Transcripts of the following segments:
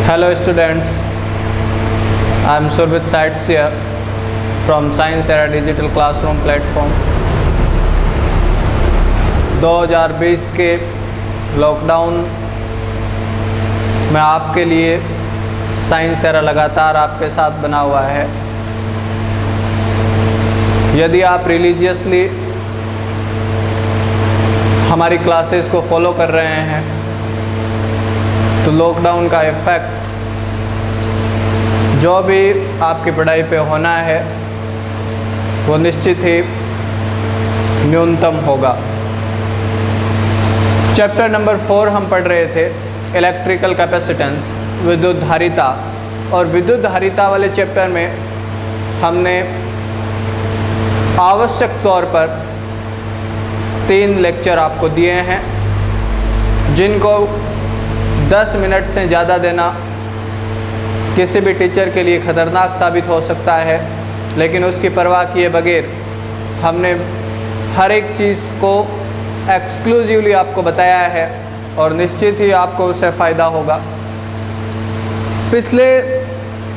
Hello students, I am Surbit Sites here from Science Era Digital Classroom Platform। 2020 के lockdown में आपके लिए science era लगातार आपके साथ बना हुआ है। यदि आप रिलीजियसली हमारी क्लासेस को फॉलो कर रहे हैं तो लॉकडाउन का इफ़ेक्ट जो भी आपकी पढ़ाई पे होना है वो निश्चित ही न्यूनतम होगा। चैप्टर नंबर 4 हम पढ़ रहे थे इलेक्ट्रिकल कैपेसिटेंस, विद्युत धारिता, और विद्युत धारिता वाले चैप्टर में हमने आवश्यक तौर पर 3 लेक्चर आपको दिए हैं जिनको 10 मिनट से ज़्यादा देना किसी भी टीचर के लिए ख़तरनाक साबित हो सकता है, लेकिन उसकी परवाह किए बगैर हमने हर एक चीज़ को एक्सक्लूसिवली आपको बताया है और निश्चित ही आपको उससे फ़ायदा होगा। पिछले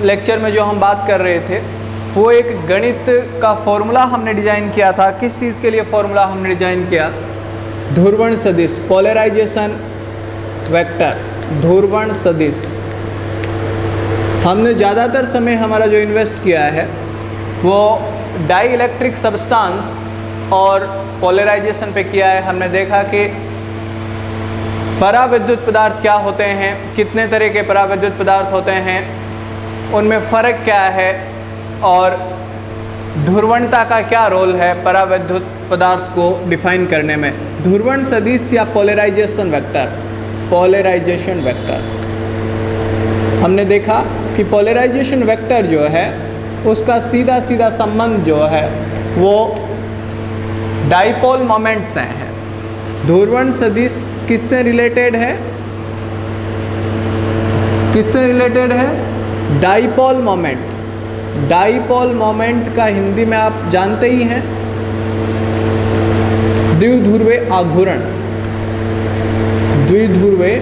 लेक्चर में जो हम बात कर रहे थे वो एक गणित का फॉर्मूला हमने डिज़ाइन किया था। किस चीज़ के लिए फॉर्मूला हमने डिज़ाइन किया? ध्रुवण सदिश, पोलराइजेशन वेक्टर, ध्रुवण सदिश। हमने ज़्यादातर समय हमारा जो इन्वेस्ट किया है वो डाई इलेक्ट्रिक सब्सटेंस और पोलराइजेशन पे किया है। हमने देखा कि पराविद्युत पदार्थ क्या होते हैं, कितने तरह के पराविद्युत पदार्थ होते हैं, उनमें फ़र्क क्या है और ध्रुवणता का क्या रोल है पराविद्युत पदार्थ को डिफाइन करने में। ध्रुवण सदिश या पोलराइजेशन वेक्टर, पोलराइजेशन वेक्टर हमने देखा कि पोलराइजेशन वेक्टर जो है उसका सीधा सीधा संबंध जो है वो डाइपोल मोमेंट से है। ध्रुवण सदिश किससे रिलेटेड है? किससे रिलेटेड है? Dipole moment. डाइपोल मोमेंट का हिंदी में आप जानते ही हैं, द्विध्रुवीय आघूर्ण। द्विध्रुवीय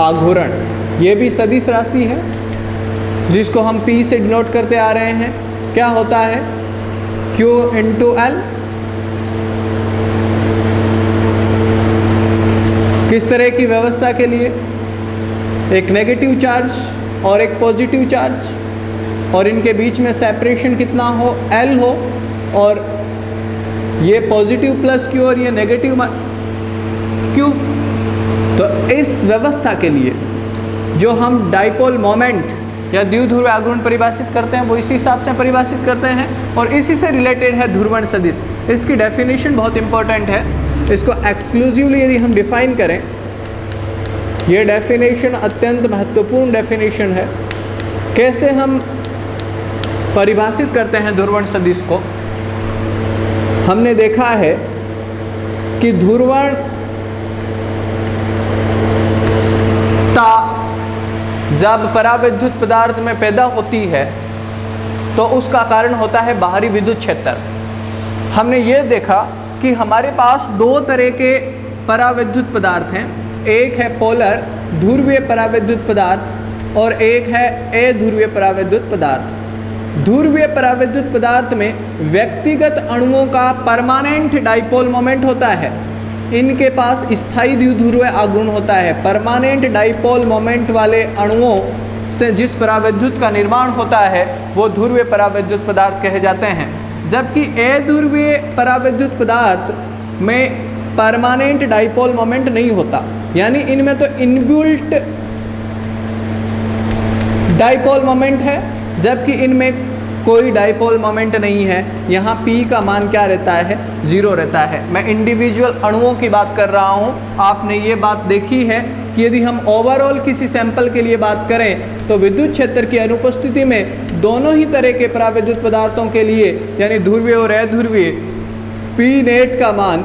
आघूर्ण ये भी सदिश राशि है जिसको हम P से डिनोट करते आ रहे हैं। क्या होता है? Q into L। किस तरह की व्यवस्था के लिए? एक नेगेटिव चार्ज और एक पॉजिटिव चार्ज, और इनके बीच में सेपरेशन कितना हो? L हो, और ये पॉजिटिव प्लस Q और ये नेगेटिव Q। तो इस व्यवस्था के लिए जो हम डाइपोल मोमेंट या द्विध्रुवीय आघूर्ण परिभाषित करते हैं वो इसी हिसाब से परिभाषित करते हैं और इसी से रिलेटेड है ध्रुवण सदिश। इसकी डेफिनेशन बहुत इंपॉर्टेंट है। इसको एक्सक्लूसिवली यदि हम डिफाइन करें, ये डेफिनेशन अत्यंत महत्वपूर्ण डेफिनेशन है। कैसे हम परिभाषित करते हैं ध्रुवण सदिश को? हमने देखा है कि ध्रुवणता जब पराविद्युत पदार्थ में पैदा होती है तो उसका कारण होता है बाहरी विद्युत क्षेत्र। हमने ये देखा कि हमारे पास 2 तरह के पराविद्युत पदार्थ हैं। एक है पोलर ध्रुवीय पराविद्युत पदार्थ और एक है अध्रुवीय पराविद्युत पदार्थ। ध्रुवीय पराविद्युत पदार्थ में व्यक्तिगत अणुओं का परमानेंट डाइपोल मोमेंट होता है। इनके पास स्थायी द्विध्रुवीय आघूर्ण होता है। परमानेंट डाइपोल मोमेंट वाले अणुओं से जिस पराविद्युत का निर्माण होता है वो ध्रुवीय पराविद्युत पदार्थ कहे जाते हैं। जबकि अध्रुवीय पराविद्युत पदार्थ में परमानेंट डाइपोल मोमेंट नहीं होता, यानी इनमें तो इनबिल्ट डाइपोल मोमेंट है जबकि इनमें कोई डाइपोल मोमेंट नहीं है। यहाँ P का मान क्या रहता है? 0 रहता है। मैं इंडिविजुअल अणुओं की बात कर रहा हूँ। आपने ये बात देखी है कि यदि हम ओवरऑल किसी सैंपल के लिए बात करें तो विद्युत क्षेत्र की अनुपस्थिति में दोनों ही तरह के पराविद्युत पदार्थों के लिए यानी ध्रुवीय और अध्रुवीय P नेट का मान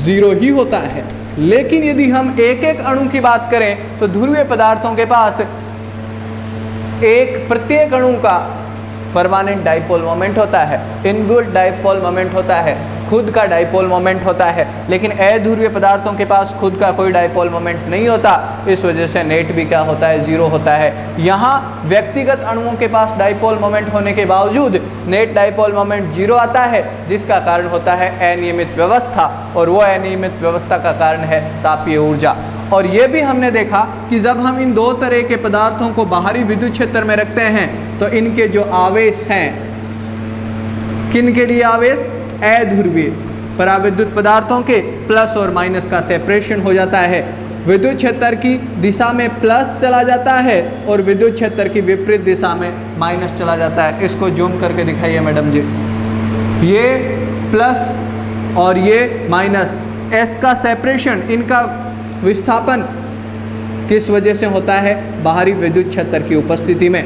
0 ही होता है। लेकिन यदि हम एक एक अणु की बात करें तो ध्रुवीय पदार्थों के पास एक प्रत्येक अणु का परमानेंट डाइपोल मोमेंट होता है, इनबिल्ट डाइपोल मोमेंट होता है। खुद का डाइपोल मोमेंट होता है, लेकिन अध्रुवीय पदार्थों के पास खुद का कोई डाइपोल मोमेंट नहीं होता। इस वजह से नेट भी क्या होता है, जीरो होता है। यहाँ व्यक्तिगत अणुओं के पास डाइपोल मोमेंट होने के बावजूद नेट डाइपोल मोमेंट जीरो आता है, जिसका कारण होता है अनियमित व्यवस्था, और वो अनियमित व्यवस्था का कारण है तापीय ऊर्जा। और ये भी हमने देखा कि जब हम इन दो तरह के पदार्थों को बाहरी विद्युत क्षेत्र में रखते हैं तो इनके जो आवेश हैं, किन के लिए आवेश, अध्रुवीय पराविद्युत पदार्थों के प्लस और माइनस का सेपरेशन हो जाता है। विद्युत क्षेत्र की दिशा में प्लस चला जाता है और विद्युत क्षेत्र की विपरीत दिशा में माइनस चला जाता है। इसको जूम करके दिखाइए मैडम जी। ये प्लस और ये माइनस, एस का सेपरेशन, इनका विस्थापन किस वजह से होता है, बाहरी विद्युत क्षेत्र की उपस्थिति में।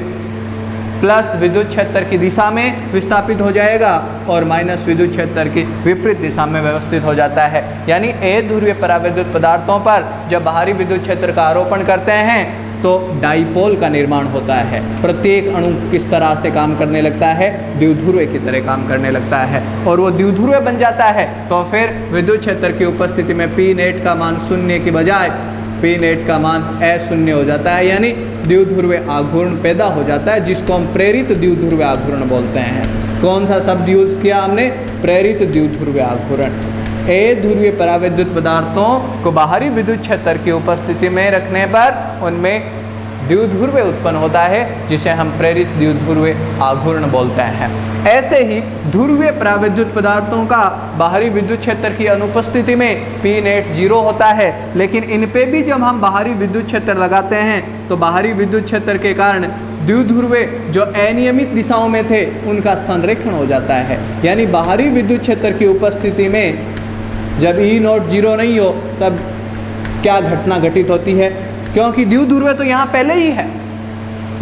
प्लस विद्युत क्षेत्र की दिशा में विस्थापित हो जाएगा और माइनस विद्युत क्षेत्र की विपरीत दिशा में व्यवस्थित हो जाता है। यानी अध्रुवीय पराविद्युत पदार्थों पर जब बाहरी विद्युत क्षेत्र का आरोपण करते हैं तो डाइपोल का निर्माण होता है। प्रत्येक अणु किस तरह से काम करने लगता है, द्विध्रुव की तरह काम करने लगता है, और वो द्विध्रुव बन जाता है। तो फिर विद्युत क्षेत्र की उपस्थिति में पी नेट का मान शून्य की बजाय पी नेट का मान अशून्य हो जाता है, यानी द्विध्रुव आघूर्ण पैदा हो जाता है, जिसको हम प्रेरित द्विध्रुव आघूर्ण बोलते हैं। कौन सा शब्द यूज किया हमने, प्रेरित द्विध्रुव आघूर्ण। अध्रुवीय पराविद्युत पदार्थों को बाहरी विद्युत क्षेत्र की उपस्थिति में रखने पर उनमें द्विध्रुव उत्पन्न होता है, जिसे हम प्रेरित द्विध्रुव आघूर्ण बोलते हैं। ऐसे ही ध्रुवीय पराविद्युत पदार्थों का बाहरी विद्युत क्षेत्र की अनुपस्थिति में पी नेट जीरो होता है, लेकिन इन पे भी जब हम बाहरी विद्युत क्षेत्र लगाते हैं तो बाहरी विद्युत क्षेत्र के कारण द्विध्रुव जो अनियमित दिशाओं में थे उनका संरेखण हो जाता है। यानी बाहरी विद्युत क्षेत्र की उपस्थिति में जब ई नॉट जीरो नहीं हो तब क्या घटना घटित होती है, क्योंकि द्विध्रुव तो यहाँ पहले ही है,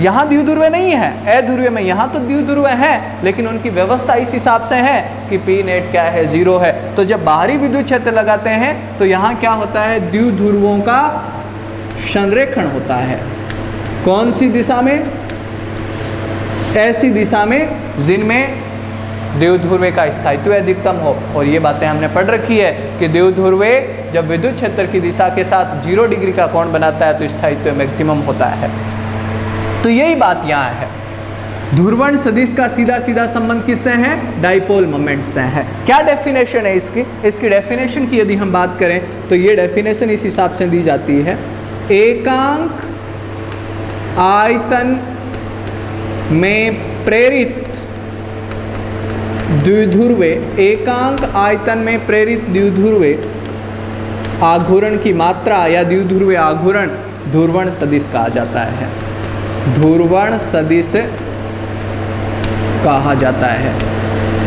यहाँ द्विध्रुव नहीं है, अध्रुवीय में यहाँ तो द्विध्रुव है, लेकिन उनकी व्यवस्था इस हिसाब से है कि पी नेट क्या है, जीरो है। तो जब बाहरी विद्युत क्षेत्र लगाते हैं तो यहाँ क्या होता है, द्विध्रुवों का संरेखण होता है। कौन सी दिशा में, ऐसी दिशा में जिनमें द्विध्रुव का स्थायित्व अधिकतम हो। और ये बातें हमने पढ़ रखी है कि द्विध्रुव जब विद्युत क्षेत्र की दिशा के साथ 0 डिग्री का कोण बनाता है तो स्थायित्व मैक्सिमम होता है। तो यही बात यहाँ है। ध्रुवण सदिश का सीधा सीधा संबंध किससे है, डाइपोल मोमेंट से है। क्या डेफिनेशन है इसकी डेफिनेशन की यदि हम बात करें तो ये डेफिनेशन इस हिसाब से दी जाती है, एकांक आयतन में प्रेरित द्विध्रुव, एकांक आयतन में प्रेरित द्विध्रुव आघूर्ण की मात्रा या द्विध्रुव आघूर्ण ध्रुवण सदिश कहा जाता है। ध्रुवण सदिश कहा जाता है।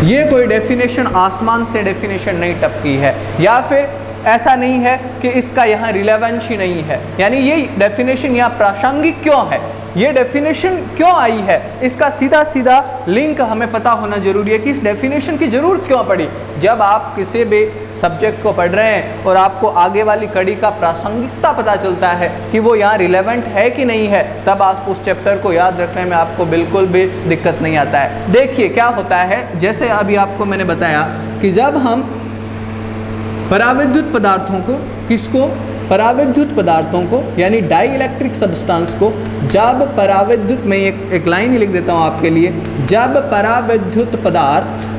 ये कोई डेफिनेशन आसमान से डेफिनेशन नहीं टपकी है, या फिर ऐसा नहीं है कि इसका यहाँ रिलेवेंस ही नहीं है। यानी ये डेफिनेशन यहाँ प्रासंगिक क्यों है, ये डेफिनेशन क्यों आई है, इसका सीधा सीधा लिंक हमें पता होना जरूरी है कि इस डेफिनेशन की ज़रूरत क्यों पड़ी। जब आप किसी भी सब्जेक्ट को पढ़ रहे हैं और आपको आगे वाली कड़ी का प्रासंगिकता पता चलता है कि वो यहाँ रिलेवेंट है कि नहीं है, तब आप उस चैप्टर को याद रखने में आपको बिल्कुल भी दिक्कत नहीं आता है। देखिए क्या होता है, जैसे अभी आपको मैंने बताया कि जब हम पराविद्युत पदार्थों को, किसको, पराविद्युत पदार्थों को यानी डाई इलेक्ट्रिक सब्सटेंस को, जब पराविद्युत, मैं एक लाइन ही लिख देता हूँ आपके लिए, जब पराविद्युत पदार्थ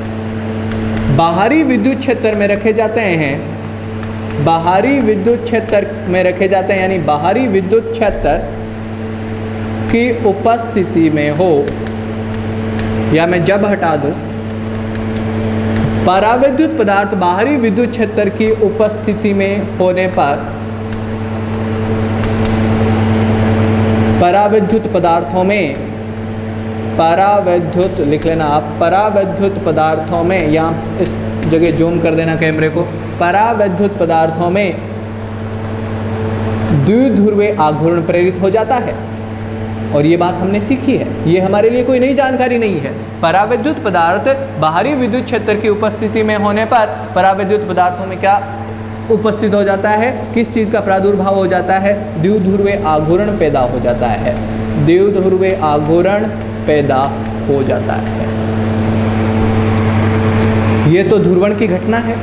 बाहरी विद्युत क्षेत्र में रखे जाते हैं, बाहरी विद्युत क्षेत्र में रखे जाते हैं, यानी बाहरी विद्युत क्षेत्र की उपस्थिति में हो, या मैं जब हटा दूं, पराविद्युत पदार्थ बाहरी विद्युत क्षेत्र की उपस्थिति में होने पर पराविद्युत पदार्थों में, पराविद्युत लिख लेना आप, पराविद्युत पदार्थों में, यहाँ इस जगह जूम कर देना कैमरे को, पराविद्युत पदार्थों में द्विध्रुव आघूर्ण प्रेरित हो जाता है। और ये बात हमने सीखी है, ये हमारे लिए कोई नई जानकारी नहीं है। पराविद्युत पदार्थ बाहरी विद्युत क्षेत्र की उपस्थिति में होने पर पराविद्युत पदार्थों में क्या उपस्थित हो जाता है, किस चीज़ का प्रादुर्भाव हो जाता है, द्विध्रुव आघूर्ण पैदा हो जाता है, द्विध्रुव आघूर्ण पैदा हो जाता है। ये तो ध्रुवण की घटना है।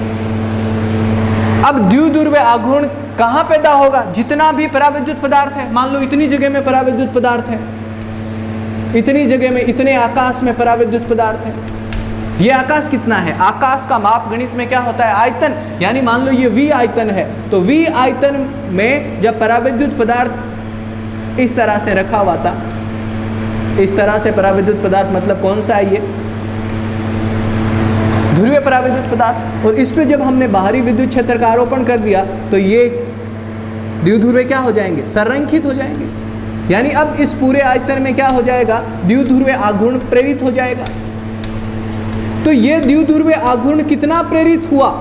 अब द्विध्रुवीय आघूर्ण कहाँ पैदा होगा? जितना भी परावैद्युत पदार्थ है, मान लो इतनी जगह में परावैद्युत पदार्थ है, इतनी जगह में, इतने आकाश में परावैद्युत पदार्थ है। ये आकाश कितना है? आकाश का माप गणित में क्या होता है? आयतन। यानी मान लो ये V आयतन है, तो V आयतन में जब परावैद्युत पदार्थ इस तरह से रखा हुआ था, इस तरह से परावैद्युत पदार्थ, मतलब कौन सा है? ये ध्रुवीय परावैद्युत पदार्थ। और इस पे जब हमने बाहरी विद्युत क्षेत्र का आरोपण कर दिया तो ये द्विध्रुवीय क्या हो जाएंगे? संरेखित हो जाएंगे। यानी अब इस पूरे आयतन में क्या हो जाएगा? द्विध्रुवीय आघूर्ण प्रेरित हो जाएगा। तो ये द्विध्रुवीय आघूर्ण कितना प्रेरित हुआ,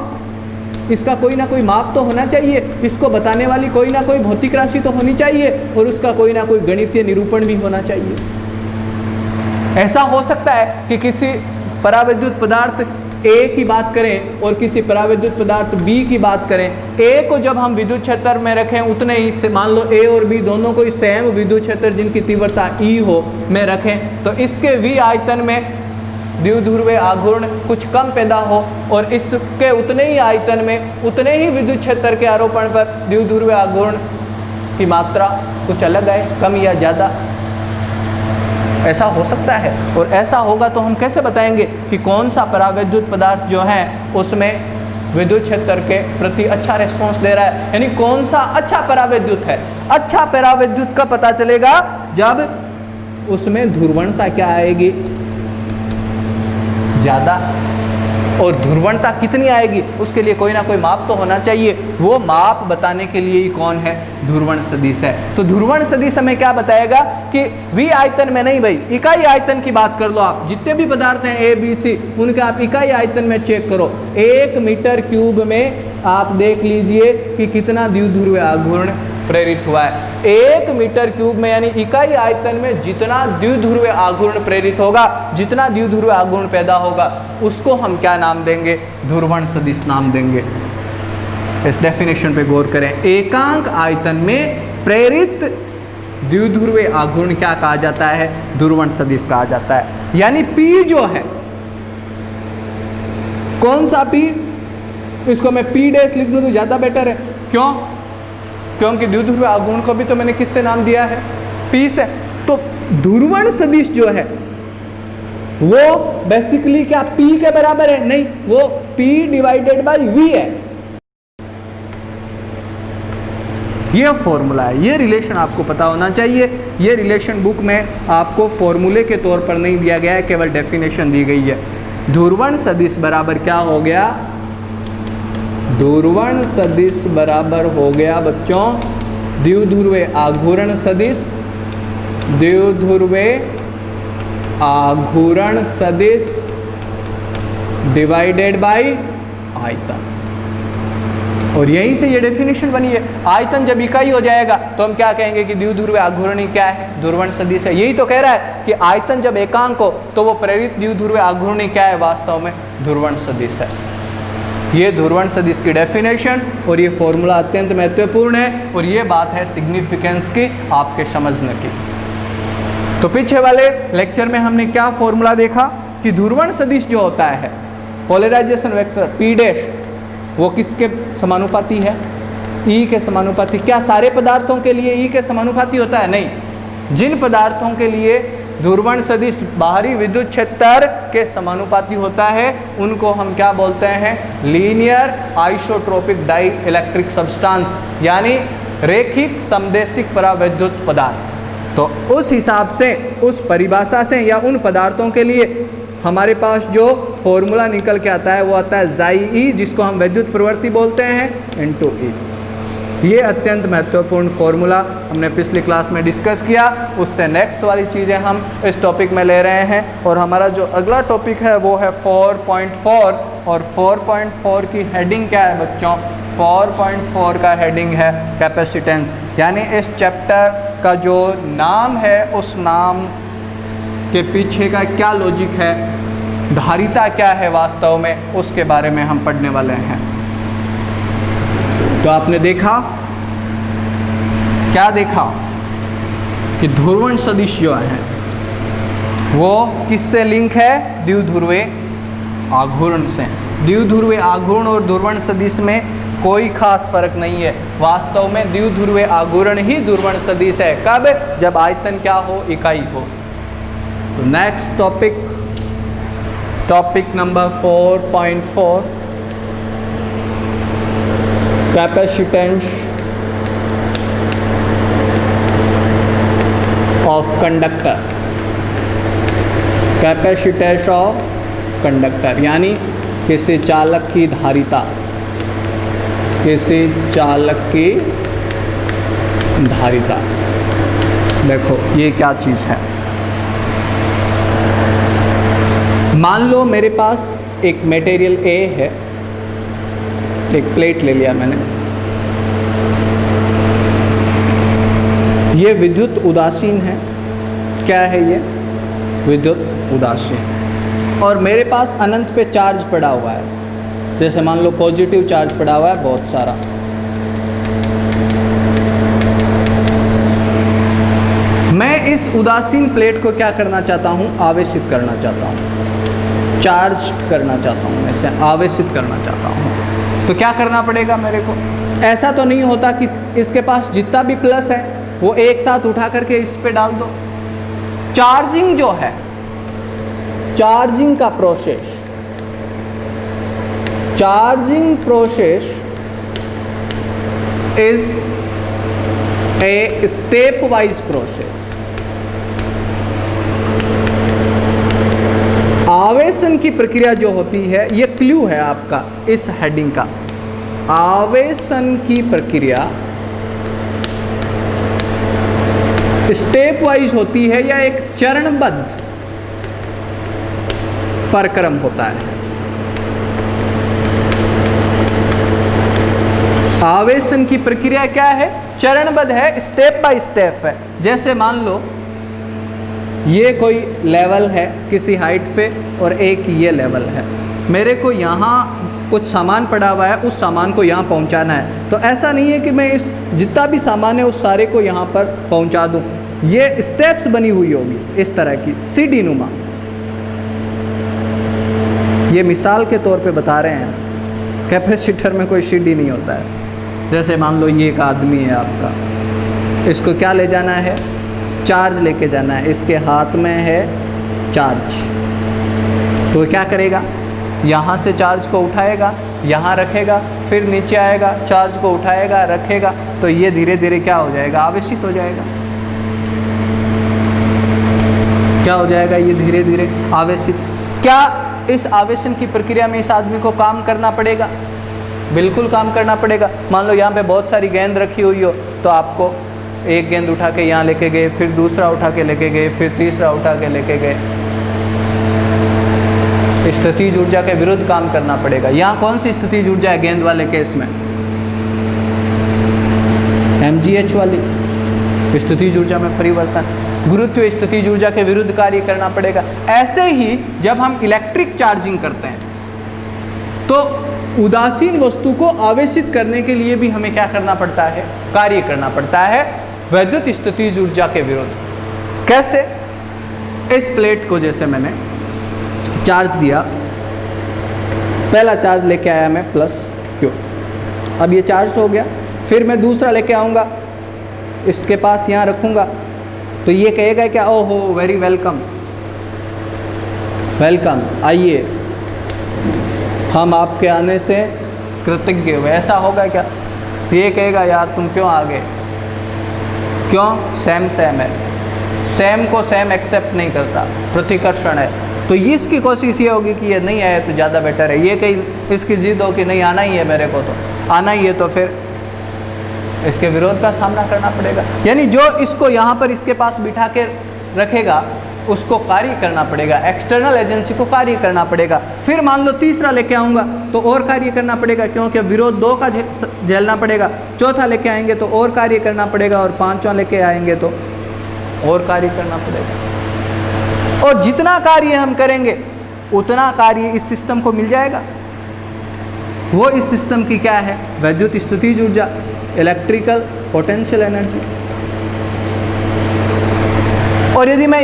इसका कोई ना कोई माप तो होना चाहिए, इसको बताने वाली कोई ना कोई भौतिक राशि तो होनी चाहिए, और उसका कोई ना कोई गणितीय निरूपण भी होना चाहिए। ऐसा हो सकता है कि किसी परावैद्युत पदार्थ A की बात करें और किसी परावैद्युत पदार्थ B की बात करें। A को जब हम विद्युत क्षेत्र में रखें उतने ही से, मान लो A और B दोनों को सेम विद्युत क्षेत्र जिनकी तीव्रता E हो में रखें, तो इसके V आयतन में द्विध्रुवीय आघूर्ण कुछ कम पैदा हो, और इसके उतने ही आयतन में उतने ही विद्युत क्षेत्र के आरोपण पर द्विध्रुवीय आघूर्ण की मात्रा कुछ अलग आए, कम या ज़्यादा। ऐसा हो सकता है। और ऐसा होगा तो हम कैसे बताएंगे कि कौन सा परावैद्युत पदार्थ जो है उसमें विद्युत क्षेत्र के प्रति अच्छा रिस्पॉन्स दे रहा है, यानी कौन सा अच्छा परावैद्युत है। अच्छा परावैद्युत का पता चलेगा जब उसमें ध्रुवणता क्या आएगी? ज़्यादा। और ध्रुवणता कितनी आएगी उसके लिए कोई ना कोई माप तो होना चाहिए। वो माप बताने के लिए ही कौन है? ध्रुवण सदिश है। तो ध्रुवण सदिश हमें क्या बताएगा कि V आयतन में नहीं भाई, इकाई आयतन की बात कर लो। आप जितने भी पदार्थ हैं A B C उनके आप इकाई आयतन में चेक करो। 1 मीटर क्यूब में आप देख लीजिए कि कितना द्विध्रुवीय आघूर्ण प्रेरित हुआ है। 1 मीटर क्यूब में, यानी इकाई आयतन में जितना द्विध्रुवीय आघूर्ण प्रेरित होगा, जितना द्विध्रुवीय आघूर्ण पैदा होगा, उसको हम क्या नाम देंगे? ध्रुवण सदिश नाम देंगे। इस डेफिनेशन पे गौर करें। एकांक आयतन में प्रेरित द्विध्रुवीय आघूर्ण क्या कहा जाता है? ध्रुवण सदिश कहा जाता है। यानी P जो है, कौन सा P? इसको मैं P डैश लिख दूं तो ज़्यादा बेटर है। क्यों? क्योंकि द्विध्रुवीय आघूर्ण को भी तो मैंने किससे नाम दिया है? P से। तो ध्रुवण सदिश जो है वो बेसिकली क्या P के बराबर है? नहीं, वो P डिवाइडेड बाई V है। ये फॉर्मूला है, ये रिलेशन आपको पता होना चाहिए। ये रिलेशन बुक में आपको फॉर्मूले के तौर पर नहीं दिया गया है, केवल डेफिनेशन दी गई है। ध्रुवण सदिश बराबर क्या हो गया? ध्रुवण सदिश बराबर हो गया बच्चों द्विध्रुवीय आघूर्ण सदिश, द्विध्रुवीय आघूर्ण सदिश डिवाइडेड बाय आयतन। और यहीं से ये डेफिनेशन बनी है। आयतन जब इकाई हो जाएगा तो हम क्या कहेंगे कि द्विध्रुवीय आघूर्ण क्या है? ध्रुवण सदिश है। यही तो कह रहा है कि आयतन जब एकांक हो तो वो प्रेरित द्विध्रुवीय आघूर्ण क्या है? वास्तव में ध्रुवण सदिश है। ये ध्रुवण सदिश की डेफिनेशन और ये फॉर्मूला अत्यंत महत्वपूर्ण है, और ये बात है सिग्निफिकेंस की, आपके समझने की। तो पीछे वाले लेक्चर में हमने क्या फॉर्मूला देखा कि ध्रुवण सदिश जो होता है, पोलराइजेशन वेक्टर P डैश, वो किसके समानुपाती है? E के समानुपाती। क्या सारे पदार्थों के लिए E के समानुपाती होता है? नहीं। जिन पदार्थों के लिए ध्रुवण सदिश बाहरी विद्युत क्षेत्र के समानुपाती होता है उनको हम क्या बोलते हैं? Linear isotropic dielectric substance, यानी रेखिक समदेशिक परावैद्युत पदार्थ। तो उस हिसाब से, उस परिभाषा से या उन पदार्थों के लिए हमारे पास जो फॉर्मूला निकल के आता है वो आता है Xi, जिसको हम वैद्युत प्रवृत्ति बोलते हैं, इनटू E। ये अत्यंत महत्वपूर्ण फॉर्मूला हमने पिछली क्लास में डिस्कस किया। उससे नेक्स्ट वाली चीज़ें हम इस टॉपिक में ले रहे हैं, और हमारा जो अगला टॉपिक है वो है 4.4, और 4.4 की हेडिंग क्या है बच्चों? 4.4 का हेडिंग है कैपेसिटेंस। यानी इस चैप्टर का जो नाम है उस नाम के पीछे का क्या लॉजिक है, धारिता क्या है वास्तव में, उसके बारे में हम पढ़ने वाले हैं। तो आपने देखा, क्या देखा कि ध्रुवण सदिश जो है वो किससे लिंक है? द्विध्रुवीय आघूर्ण से। द्विध्रुवीय आघूर्ण और ध्रुवण सदिश में कोई खास फर्क नहीं है। वास्तव में द्विध्रुवीय आघूर्ण ही ध्रुवण सदिश है। कब? जब आयतन क्या हो? इकाई हो। तो next topic number 4.4 capacitance of conductor. Capacitance of conductor यानी किसी चालक की धारिता, किसी चालक की धारिता। देखो ये क्या चीज़ है। मान लो मेरे पास एक मटेरियल A है, एक प्लेट ले लिया मैंने, ये विद्युत उदासीन है। क्या है ये? विद्युत उदासीन। और मेरे पास अनंत पे चार्ज पड़ा हुआ है, जैसे मान लो पॉजिटिव चार्ज पड़ा हुआ है बहुत सारा। मैं इस उदासीन प्लेट को क्या करना चाहता हूँ? आवेशित करना चाहता हूँ, चार्ज करना चाहता हूँ, मैं इसे आवेशित करना चाहता हूँ। तो क्या करना पड़ेगा मेरे को? ऐसा तो नहीं होता कि इसके पास जितना भी प्लस है वो एक साथ उठा करके इस पे डाल दो। चार्जिंग जो है, चार्जिंग का process, charging process is a step wise process. आवेशन की प्रक्रिया जो होती है, ये क्लू है आपका इस हेडिंग का। आवेशन की प्रक्रिया स्टेप वाइज होती है या एक चरणबद्ध परक्रम होता है। आवेशन की प्रक्रिया क्या है? चरणबद्ध है, स्टेप बाय स्टेप है। जैसे मान लो ये कोई लेवल है किसी हाइट पे और एक ये लेवल है, मेरे को यहाँ कुछ सामान पड़ा हुआ है, उस सामान को यहाँ पहुँचाना है। तो ऐसा नहीं है कि मैं इस जितना भी सामान है उस सारे को यहाँ पर पहुँचा दूँ। ये स्टेप्स बनी हुई होगी इस तरह की, सीढ़ी नुमा। ये मिसाल के तौर पे बता रहे हैं, कैपेसिटर में कोई सीढ़ी नहीं होता है। जैसे मान लो ये एक आदमी है आपका, इसको क्या ले जाना है? चार्ज लेके जाना है। इसके हाथ में है चार्ज, तो क्या करेगा? यहाँ से चार्ज को उठाएगा, यहाँ रखेगा, फिर नीचे आएगा, चार्ज को उठाएगा, रखेगा, तो ये धीरे धीरे क्या हो जाएगा? आवेशित हो जाएगा। क्या हो जाएगा? ये धीरे धीरे आवेशित। क्या इस आवेशन की प्रक्रिया में इस आदमी को काम करना पड़ेगा? बिल्कुल काम करना पड़ेगा। मान लो यहाँ पे बहुत सारी गेंद रखी हुई हो, तो आपको एक गेंद उठा के यहाँ लेके गए, फिर दूसरा उठा के लेके गए, फिर तीसरा उठा के लेके गए। स्थितिज ऊर्जा के विरुद्ध काम करना पड़ेगा। यहाँ कौन सी स्थितिज ऊर्जा है गेंद वाले केस में? mgh वाली स्थितिज ऊर्जा में परिवर्तन, गुरुत्वीय स्थितिज ऊर्जा के विरुद्ध कार्य करना पड़ेगा। ऐसे ही जब हम इलेक्ट्रिक चार्जिंग करते हैं तो उदासीन वस्तु को आवेशित करने के लिए भी हमें क्या करना पड़ता है? कार्य करना पड़ता है वैद्युत स्थितिज ऊर्जा के विरुद्ध। कैसे? इस प्लेट को जैसे मैंने चार्ज दिया, पहला चार्ज लेके आया मैं प्लस Q, अब ये चार्ज हो गया, फिर मैं दूसरा लेके आऊँगा, इसके पास यहाँ रखूँगा, तो ये कहेगा क्या? ओहो वेरी वेलकम, वेलकम, आइए, हम आपके आने से कृतज्ञ हुए। ऐसा होगा क्या? ये कहेगा यार तुम क्यों आ गए? क्यों? सेम सेम है, सेम को सेम एक्सेप्ट नहीं करता, प्रतिकर्षण है। तो इसकी कोशिश ये होगी कि ये नहीं आए तो ज़्यादा बेटर है। ये कहीं इसकी जिद हो कि नहीं आना ही है, मेरे को तो आना ही है, तो फिर इसके विरोध का सामना करना पड़ेगा। यानी जो इसको यहाँ पर इसके पास बिठा के रखेगा उसको कार्य करना पड़ेगा, एक्सटर्नल एजेंसी को कार्य करना पड़ेगा। फिर मान लो तीसरा लेके आऊँगा तो और कार्य करना पड़ेगा, क्योंकि विरोध दो का झेलना पड़ेगा। चौथा लेके आएंगे तो और कार्य करना पड़ेगा, और पांचवा लेके आएंगे तो और कार्य करना पड़ेगा। और जितना कार्य हम करेंगे उतना कार्य इस सिस्टम को मिल जाएगा। वो इस सिस्टम की क्या है? वैद्युत स्थितिज ऊर्जा, इलेक्ट्रिकल पोटेंशियल एनर्जी। और यदि मैं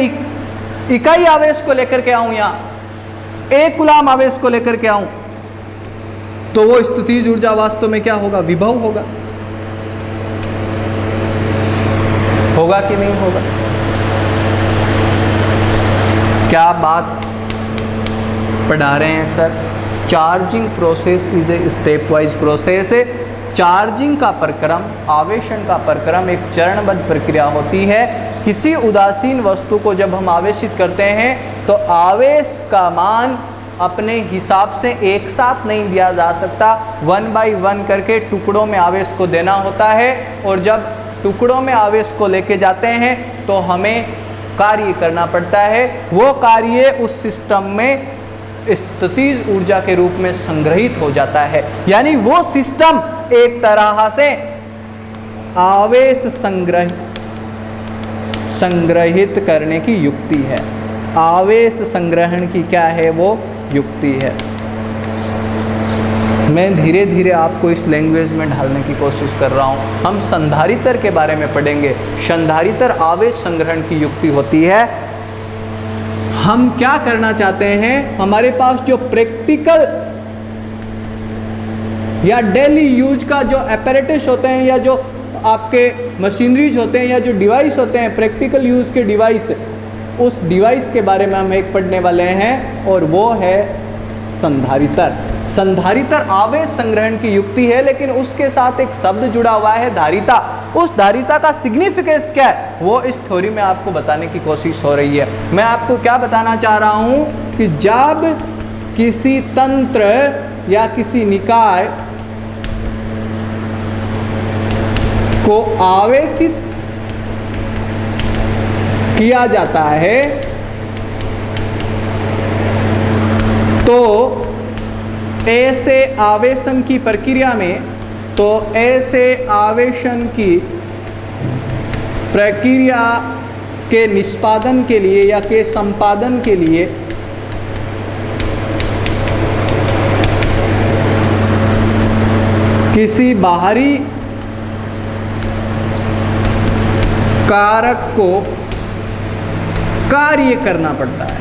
इकाई आवेश को लेकर के आऊं, यहाँ एक कूलाम आवेश को लेकर के आऊं, तो वो स्थितिज ऊर्जा वास्तव में क्या होगा, विभव होगा। होगा कि नहीं होगा? क्या बात पढ़ा रहे हैं sir? Charging process is a step wise process. Charging का प्रक्रम, आवेशन का प्रक्रम एक चरणबद्ध प्रक्रिया होती है। किसी उदासीन वस्तु को जब हम आवेशित करते हैं तो आवेश का मान अपने हिसाब से एक साथ नहीं दिया जा सकता, 1 बाई 1 करके टुकड़ों में आवेश को देना होता है। और जब टुकड़ों में आवेश को लेके जाते हैं तो हमें कार्य करना पड़ता है। वो कार्य उस सिस्टम में स्थितिज ऊर्जा के रूप में संग्रहित हो जाता है। यानी वो सिस्टम एक तरह से आवेश संग्रहित करने की युक्ति है। आवेश संग्रहण की क्या है, वो युक्ति है। मैं धीरे धीरे आपको इस लैंग्वेज में ढालने की कोशिश कर रहा हूँ। हम संधारित्र के बारे में पढ़ेंगे। संधारित्र आवेश संग्रहण की युक्ति होती है। हम क्या करना चाहते हैं, हमारे पास जो प्रैक्टिकल या डेली यूज का जो अपैरेटस होते हैं या जो आपके मशीनरीज होते हैं या जो डिवाइस होते हैं, प्रैक्टिकल यूज के डिवाइस, उस डिवाइस के बारे में हम एक पढ़ने वाले हैं और वो है संधारित्र। संधारित्र आवेश संग्रहण की युक्ति है, लेकिन उसके साथ एक शब्द जुड़ा हुआ है, धारिता। उस धारिता का सिग्निफिकेंस क्या है, वो इस थ्योरी में आपको बताने की कोशिश हो रही है। मैं आपको क्या बताना चाह रहा हूं कि जब किसी तंत्र या किसी निकाय को आवेशित किया जाता है तो ऐसे आवेशन की प्रक्रिया में, तो ऐसे आवेशन की प्रक्रिया के निष्पादन के लिए या के संपादन के लिए किसी बाहरी कारक को कार्य करना पड़ता है।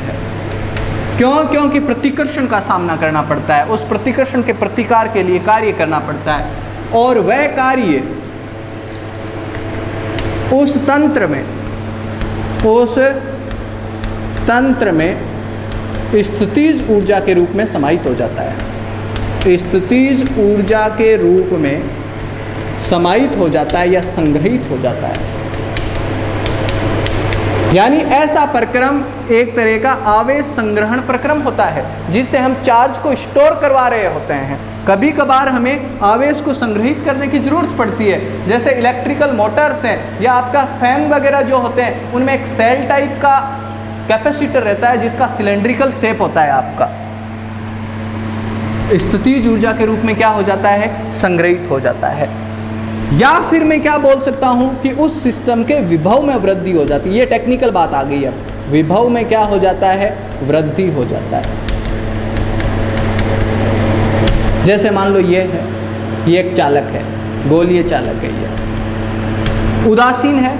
क्यों? क्योंकि प्रतिकर्षण का सामना करना पड़ता है, उस प्रतिकर्षण के प्रतिकार के लिए कार्य करना पड़ता है। और वह कार्य उस तंत्र में स्थितिज ऊर्जा के रूप में समाहित हो जाता है। स्थितिज ऊर्जा के रूप में समाहित हो जाता है या संग्रहित हो जाता है। यानी ऐसा प्रक्रम एक तरह का आवेश संग्रहण प्रक्रम होता है, जिससे हम चार्ज को स्टोर करवा रहे होते हैं। कभी कभार हमें आवेश को संग्रहित करने की ज़रूरत पड़ती है, जैसे इलेक्ट्रिकल मोटर्स हैं या आपका फैन वगैरह जो होते हैं, उनमें एक सेल टाइप का कैपेसिटर रहता है जिसका सिलेंड्रिकल शेप होता है, आपका स्थितिज ऊर्जा के रूप में क्या हो जाता है, संग्रहित हो जाता है। या फिर मैं क्या बोल सकता हूं कि उस सिस्टम के विभव में वृद्धि हो जाती है। ये टेक्निकल बात आ गई है। विभव में क्या हो जाता है, वृद्धि हो जाता है। जैसे मान लो ये है, ये एक चालक है, गोलीय चालक है, ये उदासीन है।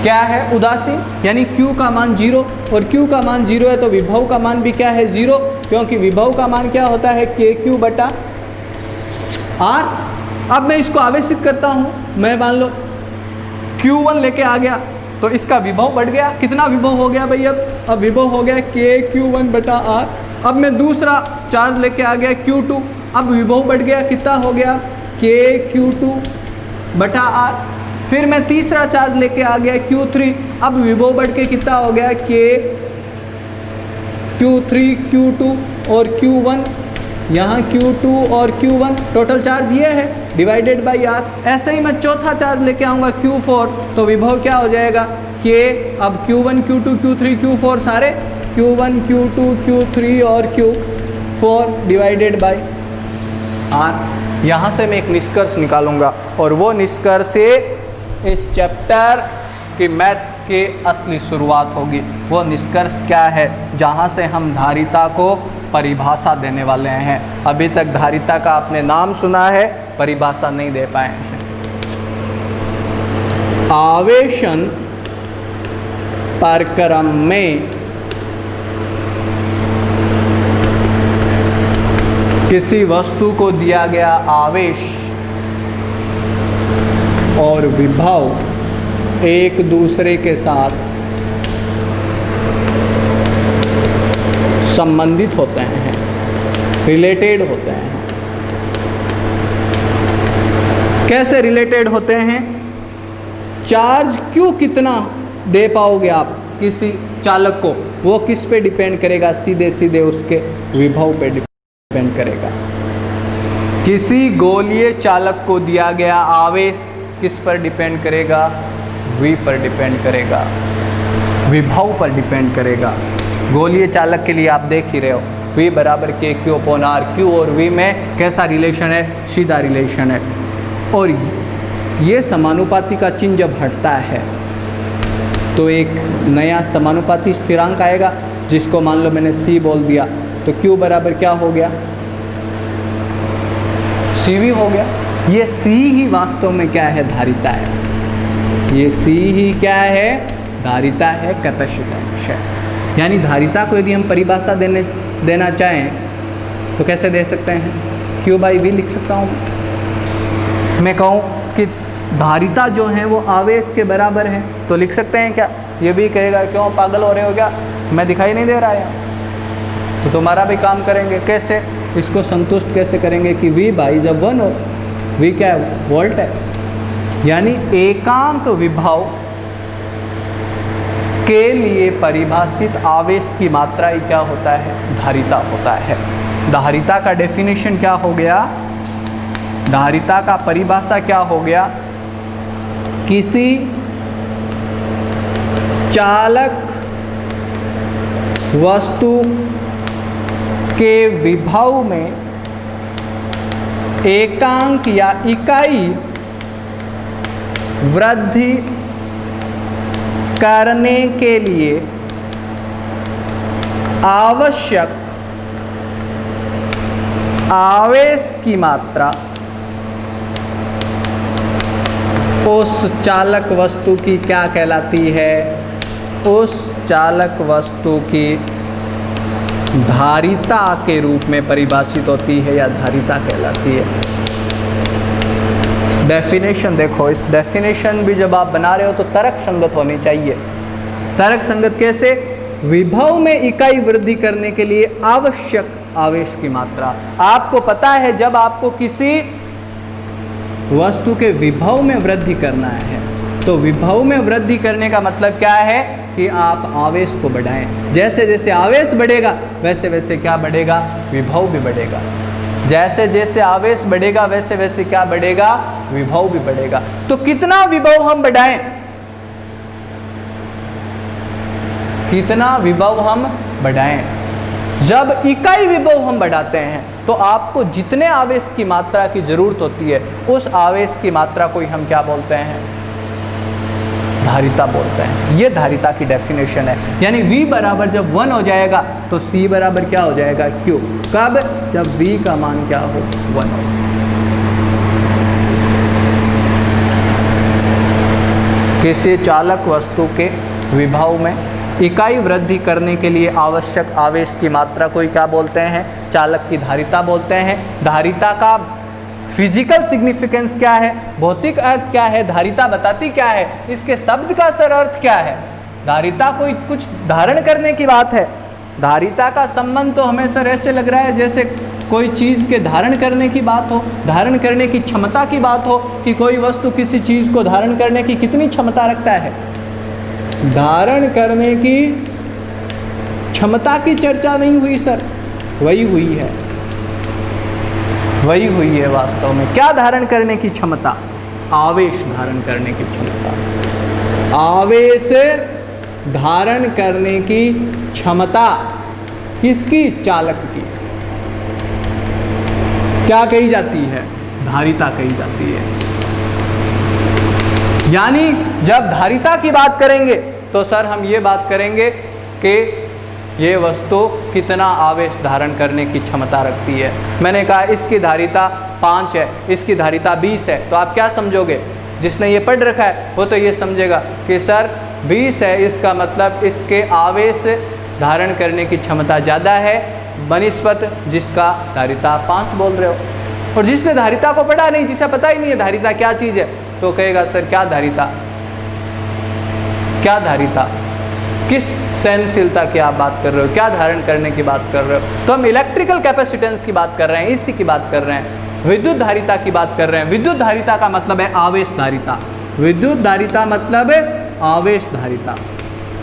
क्या है, उदासीन, यानी Q का मान 0, और Q का मान 0 है तो विभव का मान भी क्या है, 0, क्योंकि विभव का मान क्या होता है, KQ बटा R। अब मैं इसको आवेशित करता हूँ, मैं मान लो Q1 लेके आ गया तो इसका विभव बढ़ गया। कितना विभव हो गया भाई, अब विभव हो गया KQ1 बटा R। अब मैं दूसरा चार्ज लेके आ गया Q2, अब विभव बढ़ गया, कितना हो गया, KQ2 बटा R। फिर मैं तीसरा चार्ज लेके आ गया Q3, अब विभव बढ़ के कितना हो गया, Q3 Q2 और Q1, यहाँ Q2 और Q1, टोटल चार्ज ये है डिवाइडेड बाई R। ऐसे ही मैं चौथा चार्ज लेके आऊँगा Q4, तो विभव क्या हो जाएगा, K, अब Q1 Q2 Q3 Q4 सारे Q1 Q2 Q3 और Q4 डिवाइडेड बाई R। यहाँ से मैं एक निष्कर्ष निकालूंगा और वो निष्कर्ष से इस चैप्टर की मैथ्स की असली शुरुआत होगी। वो निष्कर्ष क्या है, जहाँ से हम धारिता को परिभाषा देने वाले हैं। अभी तक धारिता का आपने नाम सुना है, परिभाषा नहीं दे पाए हैं। आवेशन प्रक्रम में किसी वस्तु को दिया गया आवेश और विभव एक दूसरे के साथ संबंधित होते हैं, रिलेटेड होते हैं। कैसे रिलेटेड होते हैं? चार्ज क्यों कितना दे पाओगे आप किसी चालक को, वो किस पे डिपेंड करेगा? सीधे सीधे उसके विभव पे डिपेंड करेगा। किसी गोलीय चालक को दिया गया आवेश किस पर डिपेंड करेगा? V पर डिपेंड करेगा, विभव पर डिपेंड करेगा। गोलीय चालक के लिए आप देख ही रहे हो, V बराबर KQ/R। Q और V में कैसा रिलेशन है? सीधा रिलेशन है। और ये समानुपाती का चिन्ह जब हटता है तो एक नया समानुपाती स्थिरांक आएगा, जिसको मान लो मैंने C बोल दिया, तो Q बराबर क्या हो गया? CV हो गया। ये C ही वास्तव में क्या है? धारिता है। ये C ही क्या है? धारिता है, कतशित है। यानी धारिता को यदि हम परिभाषा देना चाहें तो कैसे दे सकते हैं? Q/V लिख सकता हूँ। मैं कहूँ कि धारिता जो है वो आवेश के बराबर है तो लिख सकते हैं क्या? ये भी कहेगा क्यों पागल हो रहे हो क्या, मैं दिखाई नहीं दे रहा है? तो तुम्हारा भी काम करेंगे। कैसे इसको संतुष्ट कैसे करेंगे कि V जब 1 हो, V क्या है? वोल्ट है। यानी एकांक विभव के लिए परिभाषित आवेश की मात्रा ही क्या होता है? धारिता होता है। धारिता का डेफिनेशन क्या हो गया? धारिता का परिभाषा क्या हो गया? किसी चालक वस्तु के विभव में एकांक या इकाई वृद्धि करने के लिए आवश्यक आवेश की मात्रा उस चालक वस्तु की क्या कहलाती है? उस चालक वस्तु की धारिता के रूप में परिभाषित होती है या धारिता कहलाती है। डेफिनेशन देखो, इस डेफिनेशन भी जब आप बना रहे हो तो तर्क संगत होनी चाहिए। तर्क संगत कैसे? विभव में इकाई वृद्धि करने के लिए आवश्यक आवेश की मात्रा। आपको पता है जब आपको किसी वस्तु के विभव में वृद्धि करना है तो विभव में वृद्धि करने का मतलब क्या है? कि आप आवेश को बढ़ाएं। जैसे जैसे आवेश बढ़ेगा वैसे वैसे क्या बढ़ेगा? विभव भी बढ़ेगा। जैसे जैसे आवेश बढ़ेगा वैसे वैसे क्या बढ़ेगा? विभव भी बढ़ेगा। तो कितना विभव हम बढ़ाएं? कितना विभव हम बढ़ाएं? जब इकाई विभव हम बढ़ाते हैं तो आपको जितने आवेश की मात्रा की जरूरत होती है उस आवेश की मात्रा को ही हम क्या बोलते हैं? धारिता बोलते हैं। ये धारिता की डेफिनेशन है। यानी V बराबर जब 1 हो जाएगा तो C बराबर क्या हो जाएगा? Q। कब? जब V का मान क्या हो? 1 हो। किसी चालक वस्तु के विभव में इकाई वृद्धि करने के लिए आवश्यक आवेश की मात्रा को ही क्या बोलते हैं? चालक की धारिता बोलते हैं। धारिता का फिजिकल सिग्निफिकेंस क्या है? भौतिक अर्थ क्या है? धारिता बताती क्या है? इसके शब्द का सर अर्थ क्या है? धारिता कोई कुछ धारण करने की बात है। धारिता का संबंध तो हमें सर ऐसे लग रहा है जैसे कोई चीज़ के धारण करने की बात हो, धारण करने की क्षमता की बात हो कि कोई वस्तु किसी चीज़ को धारण करने की कितनी क्षमता रखता है। धारण करने की क्षमता की चर्चा नहीं हुई सर, वही हुई है, वही हुई है वास्तव में। क्या धारण करने की क्षमता? आवेश धारण करने की क्षमता। आवेश धारण करने की क्षमता किसकी? चालक की। क्या कही जाती है? धारिता कही जाती है। यानी जब धारिता की बात करेंगे तो सर हम ये बात करेंगे कि ये वस्तु कितना आवेश धारण करने की क्षमता रखती है। मैंने कहा इसकी धारिता 5 है, इसकी धारिता 20 है, तो आप क्या समझोगे? जिसने ये पढ़ रखा है वो तो ये समझेगा कि सर 20 है, इसका मतलब इसके आवेश धारण करने की क्षमता ज़्यादा है, बनिस्पत जिसका धारिता आप 5 बोल रहे हो। और जिसने धारिता को पढ़ा नहीं, जिसे पता ही नहीं है धारिता क्या चीज़ है, तो कहेगा सर क्या धारिता, क्या धारिता, किस सहनशीलता की आप बात कर रहे हो, क्या धारण करने की बात कर रहे हो। तो हम इलेक्ट्रिकल कैपेसिटेंस की बात कर रहे हैं, इसी की बात कर रहे हैं, विद्युत धारिता की बात कर रहे हैं। विद्युत धारिता का मतलब है आवेश धारिता। विद्युत धारिता मतलब है आवेश धारिता।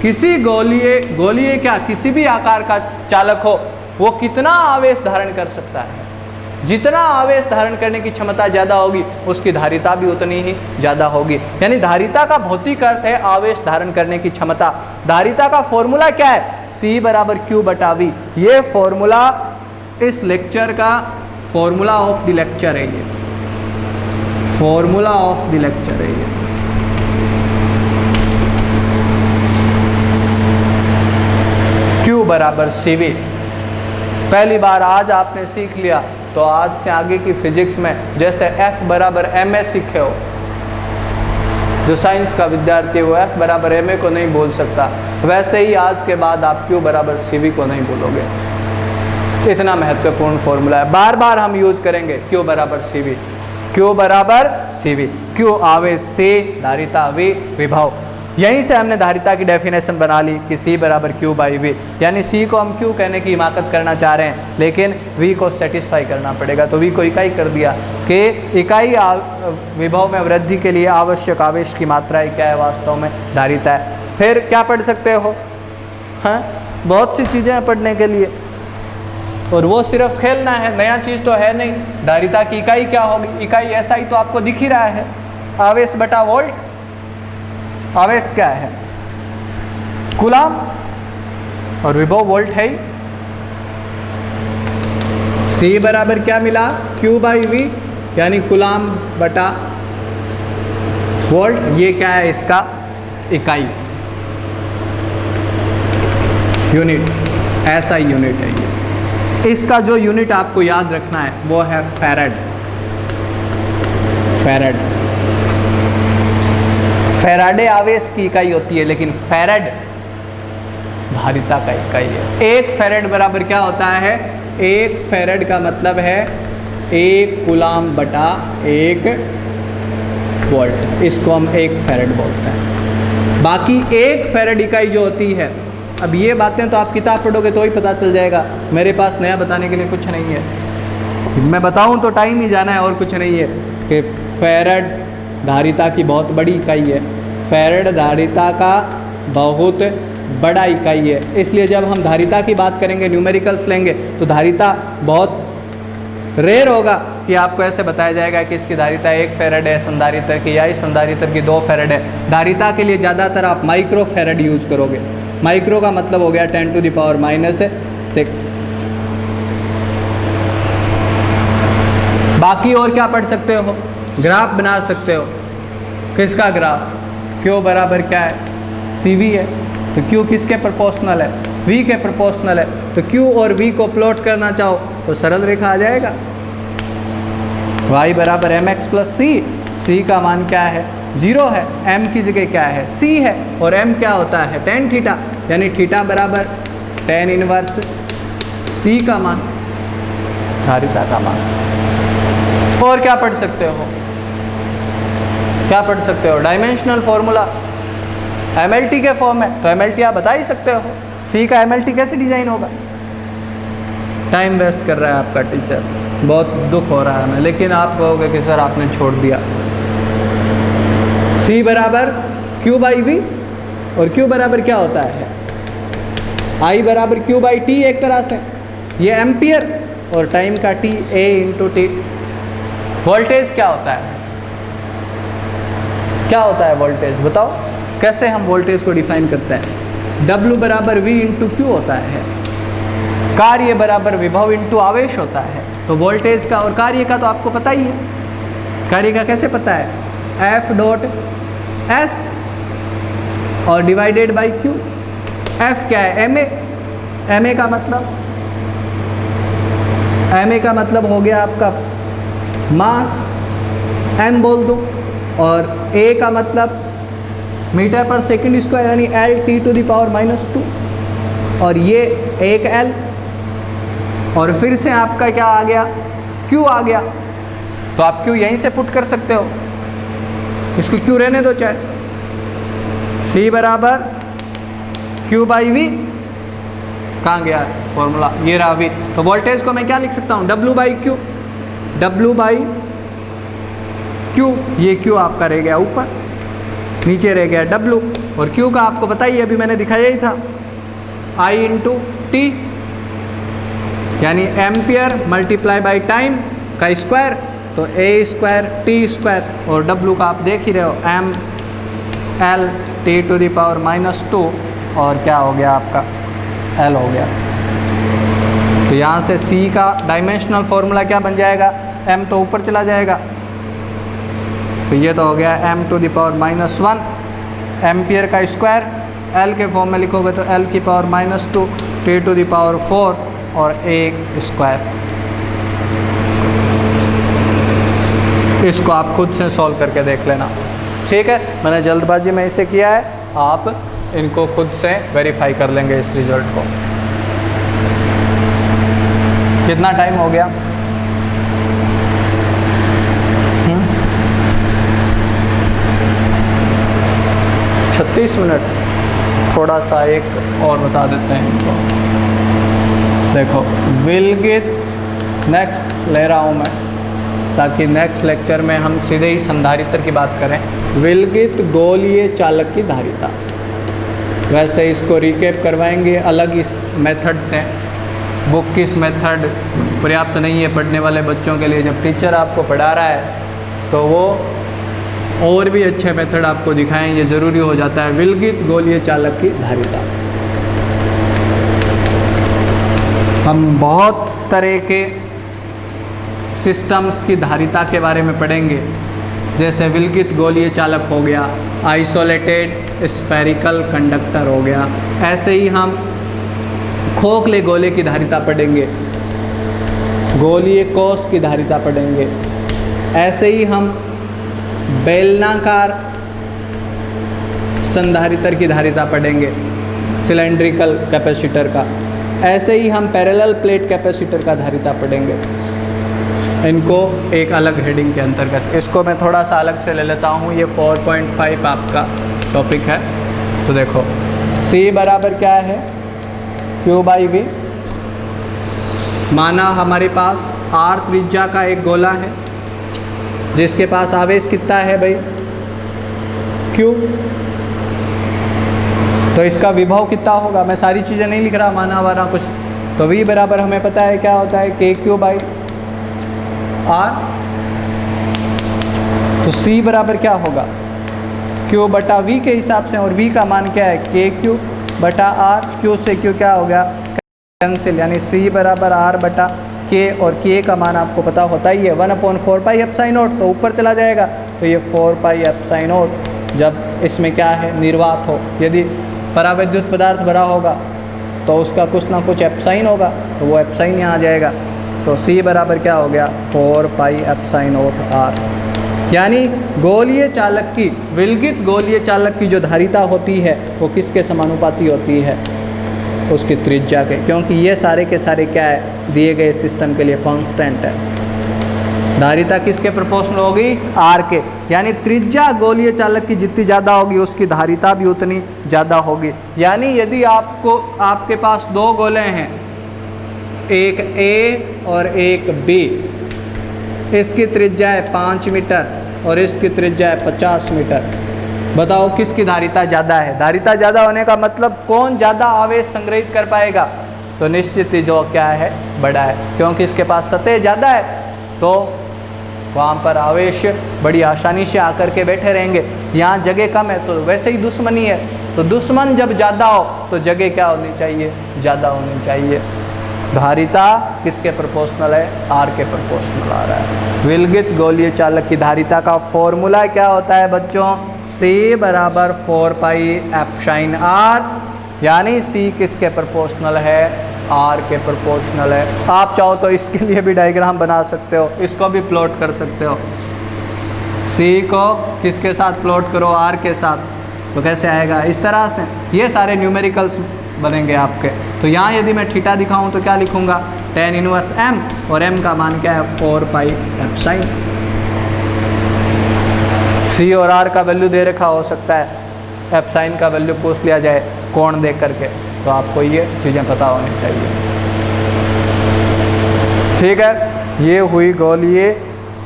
किसी गोलीय क्या किसी भी आकार का चालक हो, वो कितना आवेश धारण कर सकता है, जितना आवेश धारण करने की क्षमता ज़्यादा होगी उसकी धारिता भी उतनी ही ज़्यादा होगी। यानी धारिता का भौतिक अर्थ है आवेश धारण करने की क्षमता। धारिता का फॉर्मूला क्या है, C बराबर Q बटा V। ये फॉर्मूला इस लेक्चर का फॉर्मूला ऑफ द लेक्चर है, ये फॉर्मूला ऑफ द लेक्चर है ये। Q बराबर CV। पहली बार आज आपने सीख लिया, तो आज से आगे की फिजिक्स में जैसे F बराबर ma सीखे हो, जो साइंस का विद्यार्थी है वो F बराबर ma को नहीं बोल सकता, वैसे ही आज के बाद आप Q बराबर CV को नहीं बोलोगे। इतना महत्वपूर्ण फॉर्मूला है, बार बार हम यूज करेंगे। Q बराबर CV, Q बराबर CV। Q आवेश, C धारिता, V विभव। यहीं से हमने धारिता की डेफिनेशन बना ली कि C बराबर Q बाई V। यानी C को हम Q कहने की हिमाकत करना चाह रहे हैं, लेकिन V को सेटिस्फाई करना पड़ेगा, तो V को इकाई कर दिया कि इकाई विभव में वृद्धि के लिए आवश्यक आवेश की मात्रा क्या है, वास्तव में धारिता है। फिर क्या पढ़ सकते हो, हाँ बहुत सी चीज़ें हैं पढ़ने के लिए, और वो सिर्फ खेलना है, नया चीज़ तो है नहीं। धारिता की इकाई क्या होगी, इकाई SI तो आपको दिख ही रहा है, आवेश बटा वोल्ट। आवेश क्या है, कूलाम, और विभव वोल्ट है ही। C बराबर क्या मिला, Q बाई V, यानी कूलाम बटा वोल्ट। ये क्या है, इसका इकाई, यूनिट, SI यूनिट है ये। इसका जो यूनिट आपको याद रखना है वो है फैराड। फैराड, फैराडे आवेश की इकाई होती है, लेकिन फैराड धारिता का इकाई है। एक फैराड बराबर क्या होता है, एक फैराड का मतलब है 1 कूलाम बटा 1 वोल्ट, इसको हम 1 फैराड बोलते हैं। बाकी 1 फैराड इकाई जो होती है, अब ये बातें तो आप किताब पढ़ोगे तो ही पता चल जाएगा, मेरे पास नया बताने के लिए कुछ नहीं है। मैं बताऊं तो टाइम ही जाना है और कुछ नहीं है। कि फैराड धारिता की बहुत बड़ी इकाई है, फैराड धारिता का बहुत बड़ा इकाई है। इसलिए जब हम धारिता की बात करेंगे, न्यूमेरिकल्स लेंगे, तो धारिता बहुत रेयर होगा कि आपको ऐसे बताया जाएगा कि इसकी धारिता 1 फैराड है संधारित्र की, या इस संधारित्र की 2 फैराड है। धारिता के लिए ज़्यादातर आप माइक्रो फैराड यूज करोगे। माइक्रो का मतलब हो गया 10⁻⁶। बाकी और क्या पढ़ सकते हो, ग्राफ बना सकते हो। किसका ग्राफ, Q बराबर क्या है, CV है, तो Q किसके प्रोपोर्शनल है, V के प्रोपोर्शनल है। तो Q और V को प्लॉट करना चाहो तो सरल रेखा आ जाएगा, y बराबर mx प्लस C। C का मान क्या है, 0 है, m की जगह क्या है, C है, और m क्या होता है, tan थीटा, यानी थीटा बराबर tan इनवर्स C का मान, धारिता का मान। और क्या पढ़ सकते हो, क्या पढ़ सकते हो, डायमेंशनल फॉर्मूला MLT के फॉर्म है, तो MLT आप बता ही सकते हो। C का MLT कैसे डिजाइन होगा। टाइम वेस्ट कर रहा है आपका टीचर, बहुत दुख हो रहा है हमें, लेकिन आप कहोगे कि सर आपने छोड़ दिया। C बराबर Q बाई V, और Q बराबर क्या होता है, I बराबर Q बाई T एक तरह से, ये एम्पियर, और टाइम का T A into T। Voltage क्या होता है, क्या होता है वोल्टेज, बताओ कैसे हम वोल्टेज को डिफाइन करते हैं। W बराबर V इंटू Q होता है, कार्य बराबर विभव इंटू आवेश होता है। तो वोल्टेज का और कार्य का तो आपको पता ही है, कार्य का कैसे पता है, F डॉट S और डिवाइडेड बाई Q। F क्या है, ma का मतलब हो गया आपका मास, m बोल दो, और a का मतलब मीटर पर सेकंड स्क्वायर, यानी LT⁻⁻², और ये एक L, और फिर से आपका क्या आ गया, Q आ गया, तो आप Q यहीं से पुट कर सकते हो, इसको Q रहने दो चाहे। C बराबर Q बाई V, कहाँ गया है फॉर्मूला, ये रहा V। तो वोल्टेज को मैं क्या लिख सकता हूँ, W by Q, W by Q, ये Q आपका रह गया ऊपर, नीचे रह गया W, और Q का आपको पता ही अभी मैंने दिखाया ही था, I इंटू T, यानी एम्पियर मल्टीप्लाई बाई टाइम का स्क्वायर, तो A स्क्वायर T स्क्वायर, और W का आप देख ही रहे हो M L T to the power -2, और क्या हो गया आपका L हो गया। तो यहाँ से C का डायमेंशनल फॉर्मूला क्या बन जाएगा, M तो ऊपर चला जाएगा, तो ये तो हो गया M to the power -1 ampere का स्क्वायर, L के फॉर्म में लिखोगे तो L की पावर -2 T टू द पावर 4 और 1 स्क्वायर। इसको आप खुद से सॉल्व करके देख लेना, ठीक है। मैंने जल्दबाजी में इसे किया है, आप इनको खुद से वेरीफाई कर लेंगे इस रिजल्ट को। कितना टाइम हो गया, 36 मिनट। थोड़ा सा एक और बता देते हैं इनको। देखो विलगित नेक्स्ट ले रहा हूँ मैं, ताकि नेक्स्ट लेक्चर में हम सीधे ही संधारित्र की बात करें। विलगित गोलीय चालक की धारिता, वैसे इसको रिकेप करवाएंगे अलग इस मेथड से। बुक की इस मेथड पर्याप्त नहीं है पढ़ने वाले बच्चों के लिए। जब टीचर आपको पढ़ा रहा है तो वो और भी अच्छे मेथड आपको दिखाएं, ये ज़रूरी हो जाता है। विलगित गोलीय चालक की धारिता, हम बहुत तरह के सिस्टम्स की धारिता के बारे में पढ़ेंगे, जैसे विलगित गोलीय चालक हो गया, आइसोलेटेड स्फेरिकल कंडक्टर हो गया। ऐसे ही हम खोखले गोले की धारिता पढ़ेंगे, गोलीय कोष की धारिता पढ़ेंगे। ऐसे ही हम बेलनाकार संधारित्र की धारिता पढ़ेंगे, सिलेंड्रिकल कैपेसिटर का। ऐसे ही हम पैरेलल प्लेट कैपेसिटर का धारिता पढ़ेंगे, इनको एक अलग हेडिंग के अंतर्गत। इसको मैं थोड़ा सा अलग से ले लेता हूँ, ये 4.5 आपका टॉपिक है। तो देखो C बराबर क्या है, Q बाई V। माना हमारे पास R त्रिज्या का एक गोला है जिसके पास आवेश कितना है भाई, Q, तो इसका विभव कितना होगा। मैं सारी चीज़ें नहीं लिख रहा, माना वाना कुछ। तो V बराबर हमें पता है क्या होता है, KQ बाई R। तो C बराबर क्या होगा, Q बटा V के हिसाब से, और V का मान क्या है, KQ बटा R। Q से Q क्या हो गया, कैंसिल, यानी C बराबर R बटा K, और K का मान आपको पता होता ही है 1/4 पाई एप्साइन नॉट, तो ऊपर चला जाएगा। तो ये 4 पाई एप्साइन नॉट, जब इसमें क्या है निर्वात हो, यदि परावैद्युत पदार्थ भरा होगा तो उसका कुछ ना कुछ एप्साइन होगा, तो वो एप्साइन यहाँ आ जाएगा। तो C बराबर क्या हो गया, 4 पाई एप्साइन नॉट R। यानी गोलीय चालक की, विलगित गोलीय चालक की जो धारिता होती है वो किसके समानुपाती होती है, उसकी त्रिज्या के, क्योंकि ये सारे के सारे क्या है, दिए गए सिस्टम के लिए कांस्टेंट है। धारिता किसके प्रोपोर्शनल होगी, R के, यानी त्रिज्या गोलीय चालक की जितनी ज़्यादा होगी उसकी धारिता भी उतनी ज़्यादा होगी। यानी यदि आपके पास दो गोले हैं, एक A और एक B, इसकी त्रिज्या है 5 मीटर और इसकी त्रिज्या है 50 मीटर, बताओ किसकी धारिता ज़्यादा है। धारिता ज़्यादा होने का मतलब कौन ज़्यादा आवेश संग्रहित कर पाएगा, तो निश्चित ही जो क्या है, बड़ा है, क्योंकि इसके पास सतह ज़्यादा है तो वहाँ पर आवेश बड़ी आसानी से आकर के बैठे रहेंगे। यहाँ जगह कम है तो वैसे ही दुश्मनी है, तो दुश्मन जब ज़्यादा हो तो जगह क्या होनी चाहिए, ज़्यादा होनी चाहिए। धारिता किसके प्रोपोर्शनल है, R के प्रोपोर्शनल आ रहा है। विलगित गोलीय चालक की धारिता का फॉर्मूला क्या होता है बच्चों, C बराबर 4 पाई एप्साइन R, यानी C किसके प्रोपोर्शनल है, R के प्रोपोर्शनल है। आप चाहो तो इसके लिए भी डायग्राम बना सकते हो, इसको भी प्लॉट कर सकते हो। C को किसके साथ प्लॉट करो, R के साथ, तो कैसे आएगा, इस तरह से। ये सारे न्यूमेरिकल्स बनेंगे आपके। तो यहाँ यदि मैं थीटा दिखाऊं तो क्या लिखूंगा, tan इनवर्स m, और m का मान क्या है 4 पाई एप्साइन। c और r का वैल्यू दे रखा हो सकता है, एप्साइन का वैल्यू पूछ लिया जाए कोण देख करके, तो आपको ये चीज़ें पता होनी चाहिए। ठीक है, ये हुई गोलीय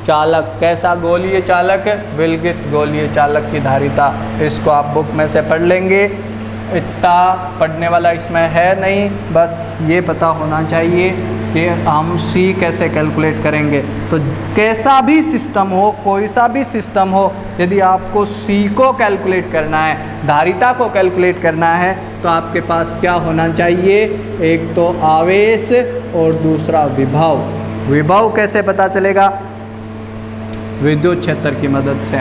चालक। कैसा गोलीय चालक? विलगित गोलीय चालक की धारिता। इसको आप बुक में से पढ़ लेंगे, इतना पढ़ने वाला इसमें है नहीं, बस ये पता होना चाहिए कि हम C कैसे कैलकुलेट करेंगे। तो कैसा भी सिस्टम हो, कोई सा भी सिस्टम हो, यदि आपको C को कैलकुलेट करना है, धारिता को कैलकुलेट करना है, तो आपके पास क्या होना चाहिए? एक तो आवेश और दूसरा विभव। विभव कैसे पता चलेगा? विद्युत क्षेत्र की मदद से।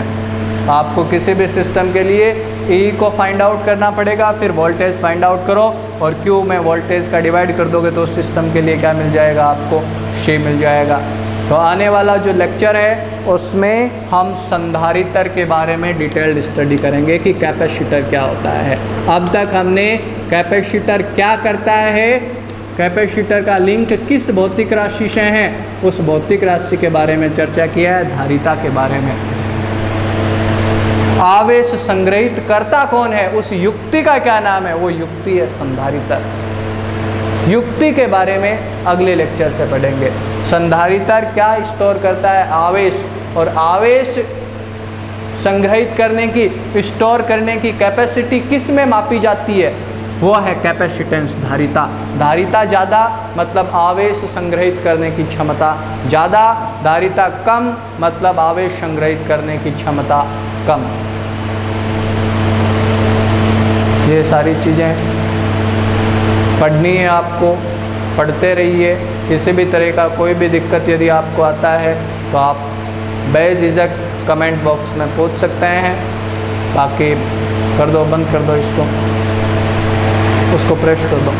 आपको किसी भी सिस्टम के लिए E को फाइंड आउट करना पड़ेगा, फिर वोल्टेज फाइंड आउट करो, और Q में वोल्टेज का डिवाइड कर दोगे तो उस सिस्टम के लिए क्या मिल जाएगा? आपको C मिल जाएगा। तो आने वाला जो लेक्चर है उसमें हम संधारित्र के बारे में डिटेल्ड स्टडी करेंगे कि कैपेसिटर क्या होता है। अब तक हमने कैपेसिटर क्या करता है, कैपेसिटर का लिंक किस भौतिक राशि से है, उस भौतिक राशि के बारे में चर्चा किया है, धारिता के बारे में। आवेश संग्रहित करता कौन है, उस युक्ति का क्या नाम है? वो युक्ति है संधारित्र। युक्ति के बारे में अगले लेक्चर से पढ़ेंगे। संधारित्र क्या स्टोर करता है? आवेश। और आवेश संग्रहित करने की, स्टोर करने की कैपेसिटी किस में मापी जाती है? वो है कैपेसिटेंस, धारिता। धारिता ज़्यादा मतलब आवेश संग्रहित करने की क्षमता ज़्यादा, धारिता कम मतलब आवेश संग्रहित करने की क्षमता कम। ये सारी चीज़ें पढ़नी है आपको, पढ़ते रहिए। किसी भी तरह का कोई भी दिक्कत यदि आपको आता है तो आप बेझिझक कमेंट बॉक्स में पूछ सकते हैं। बाकी कर दो, बंद कर दो इसको, उसको प्रेस कर दो।